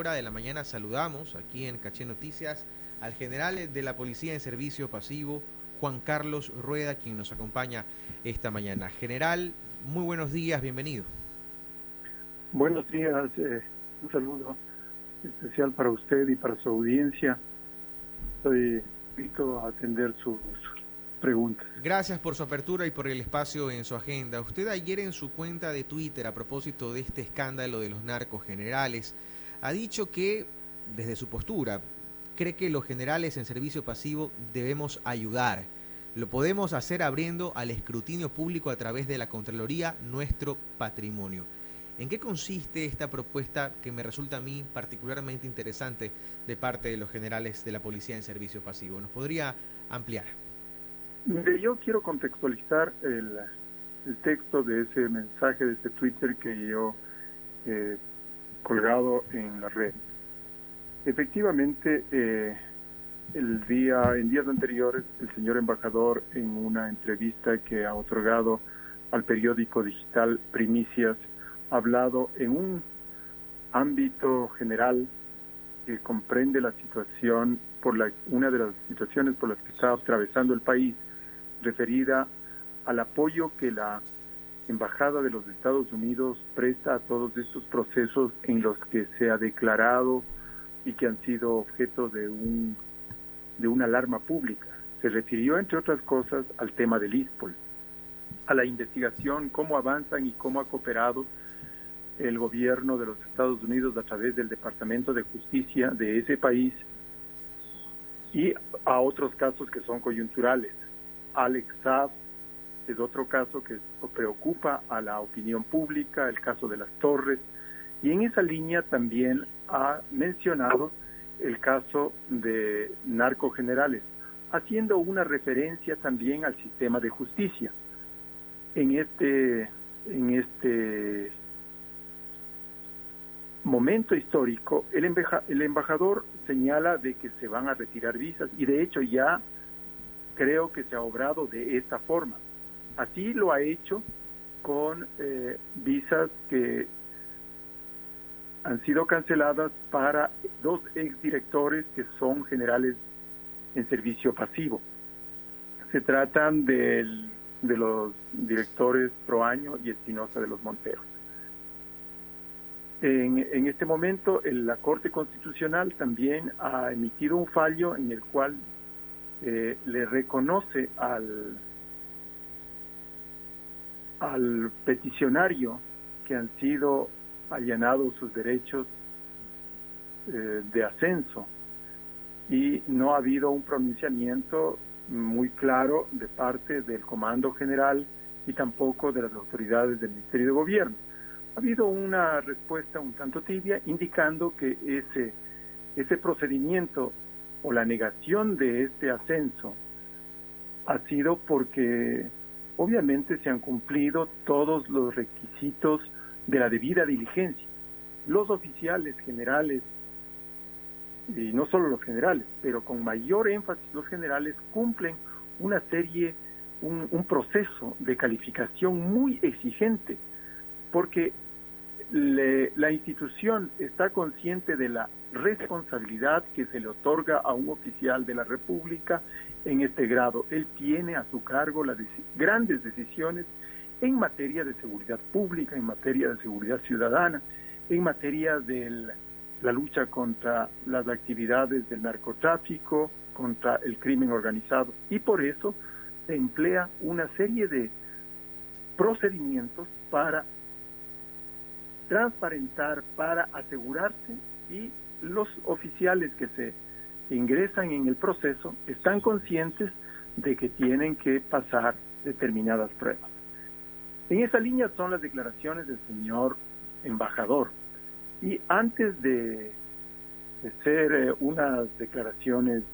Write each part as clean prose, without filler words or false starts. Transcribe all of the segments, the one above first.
hora de la mañana saludamos aquí en Caché Noticias al general de la Policía en Servicio Pasivo, Juan Carlos Rueda, quien nos acompaña esta mañana. General, muy buenos días, bienvenido. Buenos días, un saludo especial para usted y para su audiencia. Estoy listo a atender sus preguntas. Gracias por su apertura y por el espacio en su agenda. Usted ayer en su cuenta de Twitter, a propósito de este escándalo de los narcos generales, ha dicho que, desde su postura, cree que los generales en servicio pasivo debemos ayudar. Lo podemos hacer abriendo al escrutinio público a través de la Contraloría Nuestro Patrimonio. ¿En qué consiste esta propuesta que me resulta a mí particularmente interesante de parte de los generales de la Policía en Servicio Pasivo? ¿Nos podría ampliar? Yo quiero contextualizar el texto de ese mensaje, de ese Twitter que yo he colgado en la red. Efectivamente, en días anteriores, el señor embajador, en una entrevista que ha otorgado al periódico digital Primicias, ha hablado en un ámbito general que comprende la situación, una de las situaciones por las que está atravesando el país, referida al apoyo que la Embajada de los Estados Unidos presta a todos estos procesos en los que se ha declarado y que han sido objeto de una alarma pública. Se refirió, entre otras cosas, al tema del ISPOL, a la investigación, cómo avanzan y cómo ha cooperado el gobierno de los Estados Unidos a través del Departamento de Justicia de ese país, y a otros casos que son coyunturales. Alex Saab es otro caso que preocupa a la opinión pública, el caso de las Torres, y en esa línea también ha mencionado el caso de narcogenerales, haciendo una referencia también al sistema de justicia. En este momento histórico, el embajador señala de que se van a retirar visas, y de hecho ya creo que se ha obrado de esta forma. Así lo ha hecho con visas que han sido canceladas para dos exdirectores que son generales en servicio pasivo. Se tratan de los directores Proaño y Espinosa de los Monteros. En este momento, la Corte Constitucional también ha emitido un fallo en el cual le reconoce al peticionario que han sido allanados sus derechos de ascenso, y no ha habido un pronunciamiento muy claro de parte del Comando General y tampoco de las autoridades del Ministerio de Gobierno. Ha habido una respuesta un tanto tibia, indicando que ese procedimiento o la negación de este ascenso ha sido porque obviamente se han cumplido todos los requisitos de la debida diligencia. Los oficiales generales, y no solo los generales, pero con mayor énfasis los generales, cumplen una serie, un proceso de calificación muy exigente, porque la institución está consciente de la responsabilidad que se le otorga a un oficial de la República en este grado. Él tiene a su cargo las grandes decisiones en materia de seguridad pública, en materia de seguridad ciudadana, en materia de la lucha contra las actividades del narcotráfico, contra el crimen organizado, y por eso se emplea una serie de procedimientos para transparentar, para asegurarse, y los oficiales que se ingresan en el proceso están conscientes de que tienen que pasar determinadas pruebas. En esa línea son las declaraciones del señor embajador, y antes de ser unas declaraciones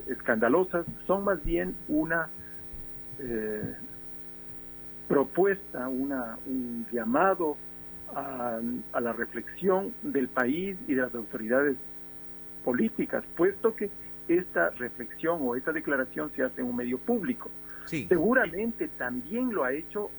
escandalosas, son más bien una propuesta, un llamado a la reflexión del país y de las autoridades políticas, puesto que esta reflexión o esta declaración se hace en un medio público. Sí. Seguramente también lo ha hecho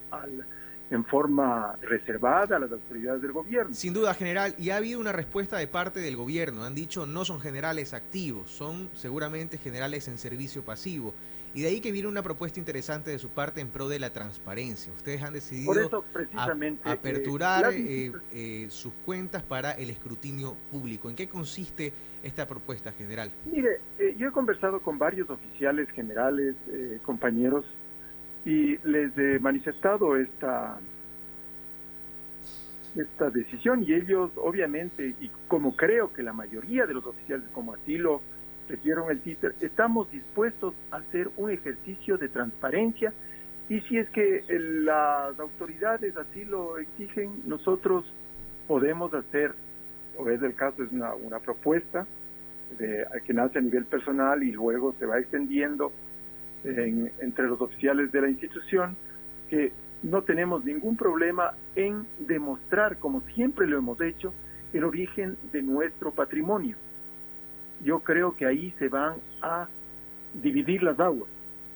en forma reservada a las autoridades del gobierno. Sin duda, general, y ha habido una respuesta de parte del gobierno. Han dicho no son generales activos, son seguramente generales en servicio pasivo. Y de ahí que viene una propuesta interesante de su parte en pro de la transparencia. Ustedes han decidido por eso, precisamente, aperturar sus cuentas para el escrutinio público. ¿En qué consiste esta propuesta, general? Mire, yo he conversado con varios oficiales generales, compañeros, y les he manifestado esta decisión, y ellos obviamente, y como creo que la mayoría de los oficiales, como así lo refirieron el Twitter, estamos dispuestos a hacer un ejercicio de transparencia, y si es que las autoridades así lo exigen, nosotros podemos hacer, o es el caso, es una propuesta que nace a nivel personal y luego se va extendiendo entre los oficiales de la institución, que no tenemos ningún problema en demostrar, como siempre lo hemos hecho, el origen de nuestro patrimonio. Yo creo que ahí se van a dividir las aguas.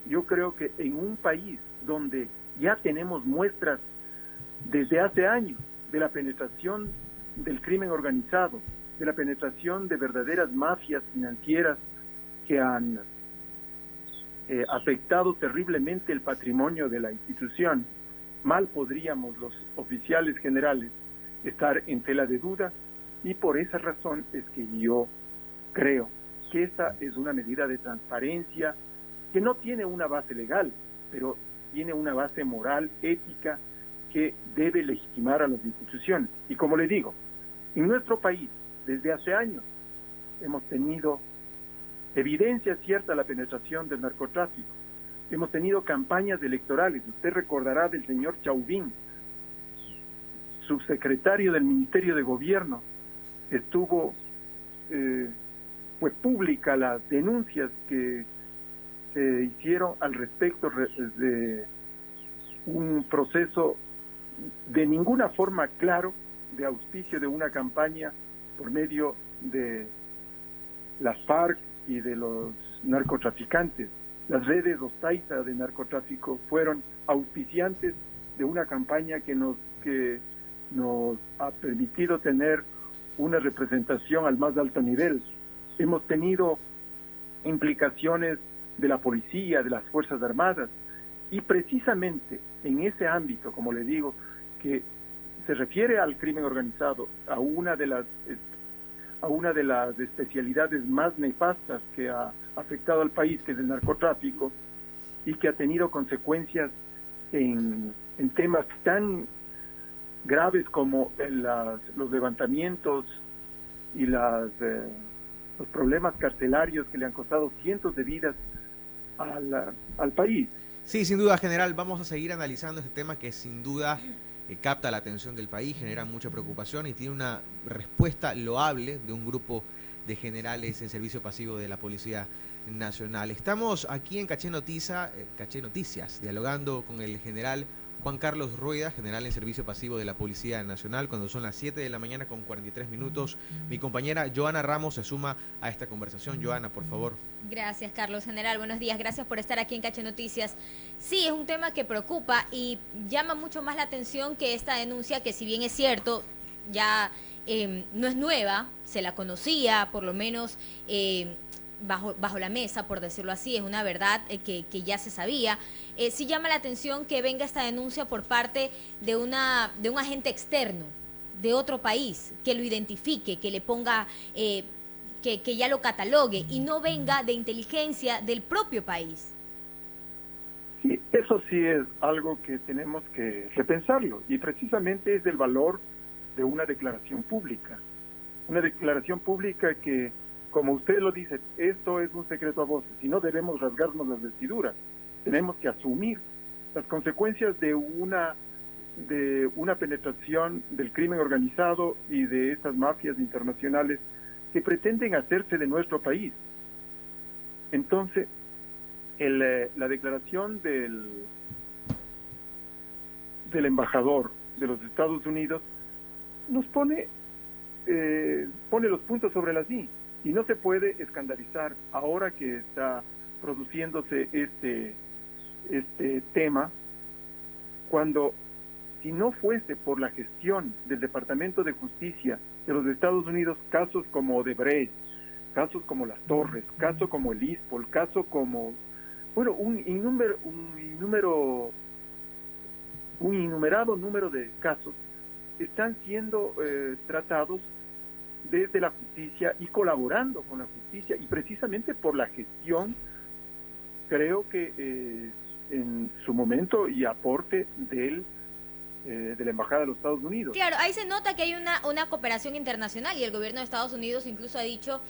Yo creo que en un país donde ya tenemos muestras desde hace años de la penetración del crimen organizado, de la penetración de verdaderas mafias financieras que han afectado terriblemente el patrimonio de la institución, mal podríamos los oficiales generales estar en tela de duda, y por esa razón es que yo creo que esta es una medida de transparencia que no tiene una base legal, pero tiene una base moral, ética, que debe legitimar a las instituciones. Y como le digo, en nuestro país, desde hace años, hemos tenido evidencia cierta de la penetración del narcotráfico. Hemos tenido campañas electorales. Usted recordará del señor Chauvin, subsecretario del Ministerio de Gobierno. Fue pública las denuncias que se hicieron al respecto de un proceso de ninguna forma claro de auspicio de una campaña por medio de las FARC y de los narcotraficantes. Las redes Ostaiza de narcotráfico fueron auspiciantes de una campaña que nos ha permitido tener una representación al más alto nivel. Hemos tenido implicaciones de la policía, de las Fuerzas Armadas, y precisamente en ese ámbito, como le digo, que se refiere al crimen organizado, a una de las especialidades más nefastas que ha afectado al país, que es el narcotráfico, y que ha tenido consecuencias en temas tan graves como los levantamientos y los problemas carcelarios que le han costado cientos de vidas al país. Sí, sin duda, general, vamos a seguir analizando este tema que sin duda capta la atención del país, genera mucha preocupación y tiene una respuesta loable de un grupo de generales en servicio pasivo de la Policía Nacional. Estamos aquí en Caché Noticias, dialogando con el general Juan Carlos Rueda, general en servicio pasivo de la Policía Nacional, cuando son las 7 de la mañana con 43 minutos. Mi compañera Joana Ramos se suma a esta conversación. Joana, por favor. Gracias, Carlos. General, buenos días. Gracias por estar aquí en Caché Noticias. Sí, es un tema que preocupa y llama mucho más la atención que esta denuncia, que si bien es cierto, ya no es nueva, se la conocía, por lo menos bajo la mesa, por decirlo así, es una verdad que ya se sabía. Sí llama la atención que venga esta denuncia por parte de un agente externo de otro país, que lo identifique, que le ponga, que ya lo catalogue, y no venga de inteligencia del propio país. Sí, eso sí es algo que tenemos que repensarlo, y precisamente es el valor de una declaración pública. Una declaración pública que, como usted lo dice, esto es un secreto a voces y no debemos rasgarnos las vestiduras. Tenemos que asumir las consecuencias de una penetración del crimen organizado y de estas mafias internacionales que pretenden hacerse de nuestro país. Entonces, la declaración del embajador de los Estados Unidos nos pone los puntos sobre las i, y no se puede escandalizar ahora que está produciéndose este tema, cuando si no fuese por la gestión del Departamento de Justicia de los Estados Unidos, casos como Odebrecht, casos como Las Torres, caso como el ISPOL, caso como, bueno, un innumerado número de casos están siendo tratados desde la justicia y colaborando con la justicia, y precisamente por la gestión, creo que en su momento, y aporte de la Embajada de los Estados Unidos. Claro, ahí se nota que hay una cooperación internacional, y el gobierno de Estados Unidos incluso ha dicho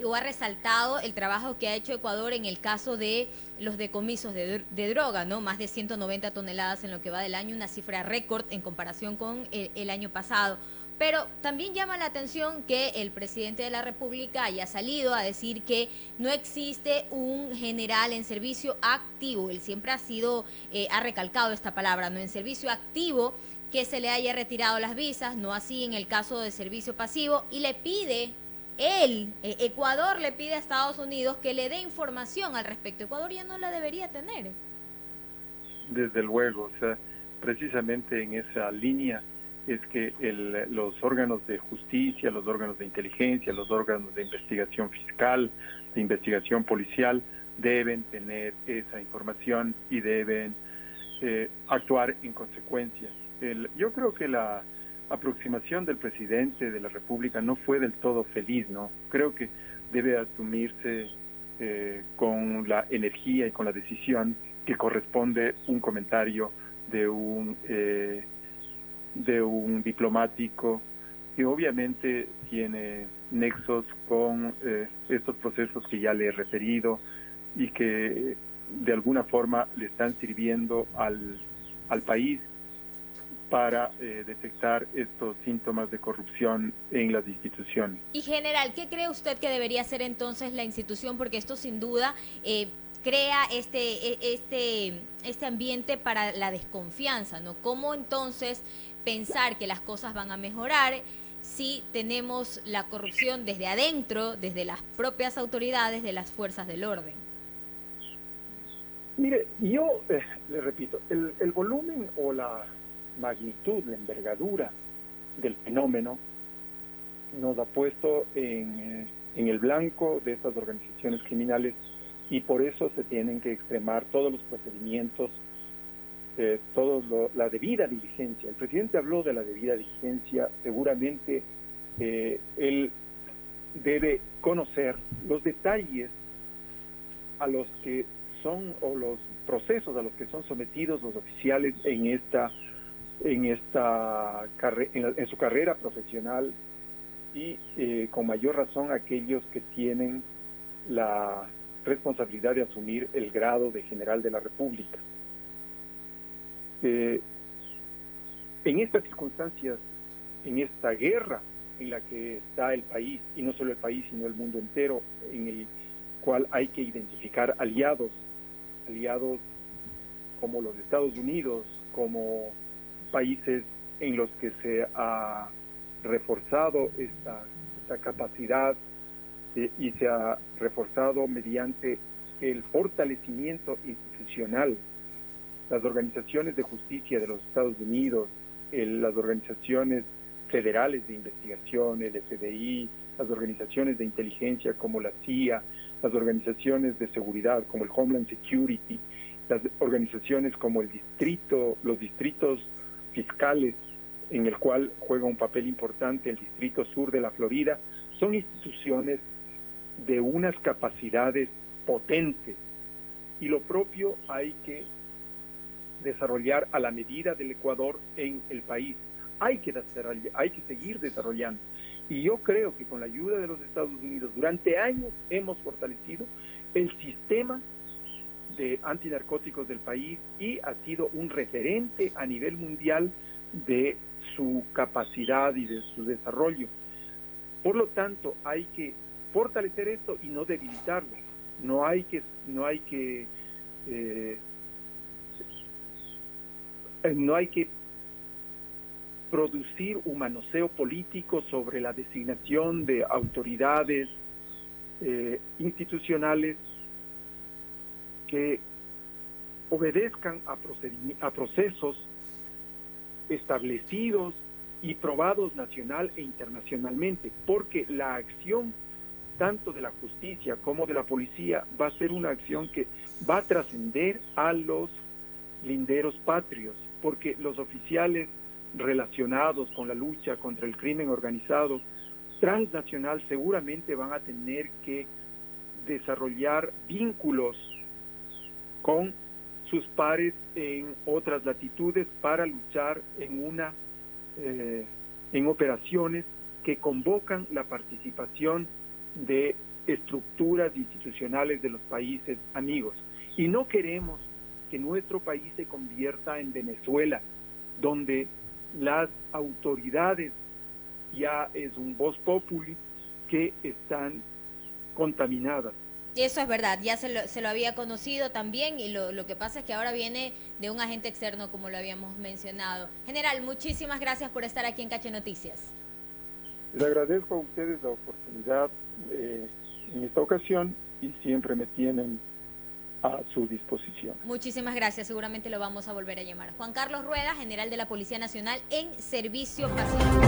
o ha resaltado el trabajo que ha hecho Ecuador en el caso de los decomisos de droga, ¿no? Más de 190 toneladas en lo que va del año, una cifra récord en comparación con el año pasado. Pero también llama la atención que el presidente de la República haya salido a decir que no existe un general en servicio activo. Él siempre ha recalcado esta palabra, no en servicio activo, que se le haya retirado las visas, no así en el caso de servicio pasivo, y le pide, Ecuador le pide a Estados Unidos que le dé información al respecto. Ecuador ya no la debería tener. Desde luego, o sea, precisamente en esa línea es que los órganos de justicia, los órganos de inteligencia, los órganos de investigación fiscal, de investigación policial, deben tener esa información y deben actuar en consecuencia. Yo creo que la aproximación del presidente de la República no fue del todo feliz, ¿no? Creo que debe asumirse con la energía y con la decisión que corresponde un comentario de un diplomático que obviamente tiene nexos con estos procesos que ya le he referido y que de alguna forma le están sirviendo al país para detectar estos síntomas de corrupción en las instituciones. Y general, ¿qué cree usted que debería hacer entonces la institución? Porque esto sin duda crea este ambiente para la desconfianza, ¿no? ¿Cómo entonces pensar que las cosas van a mejorar si tenemos la corrupción desde adentro, desde las propias autoridades de las fuerzas del orden? Mire, yo le repito, el volumen o la magnitud, la envergadura del fenómeno nos ha puesto en el blanco de estas organizaciones criminales, y por eso se tienen que extremar todos los procedimientos, la debida diligencia. El presidente habló de la debida diligencia. Seguramente él debe conocer los detalles a los que son, o los procesos a los que son sometidos los oficiales en su carrera profesional, y con mayor razón aquellos que tienen la responsabilidad de asumir el grado de general de la República. En estas circunstancias, en esta guerra en la que está el país, y no solo el país, sino el mundo entero, en el cual hay que identificar aliados como los Estados Unidos, como países en los que se ha reforzado esta capacidad y se ha reforzado mediante el fortalecimiento institucional. Las organizaciones de justicia de los Estados Unidos, las organizaciones federales de investigación, el FBI, las organizaciones de inteligencia como la CIA, las organizaciones de seguridad como el Homeland Security, las organizaciones como los distritos fiscales, en el cual juega un papel importante el Distrito Sur de la Florida, son instituciones de unas capacidades potentes, y lo propio hay que desarrollar a la medida del Ecuador en el país. Hay que seguir desarrollando, y yo creo que con la ayuda de los Estados Unidos durante años hemos fortalecido el sistema de antinarcóticos del país, y ha sido un referente a nivel mundial de su capacidad y de su desarrollo. Por lo tanto, hay que fortalecer esto y no debilitarlo. No hay que producir un manoseo político sobre la designación de autoridades institucionales que obedezcan a procesos establecidos y probados nacional e internacionalmente, porque la acción tanto de la justicia como de la policía va a ser una acción que va a trascender a los linderos patrios, porque los oficiales relacionados con la lucha contra el crimen organizado transnacional seguramente van a tener que desarrollar vínculos con sus pares en otras latitudes para luchar en operaciones que convocan la participación de estructuras institucionales de los países amigos. Y no queremos que nuestro país se convierta en Venezuela, donde las autoridades ya es un vox populi que están contaminadas. Eso es verdad, ya se lo había conocido también, y lo que pasa es que ahora viene de un agente externo, como lo habíamos mencionado. General, muchísimas gracias por estar aquí en Caché Noticias. Les agradezco a ustedes la oportunidad en esta ocasión y siempre me tienen a su disposición. Muchísimas gracias, seguramente lo vamos a volver a llamar. Juan Carlos Rueda, general de la Policía Nacional en servicio pacífico.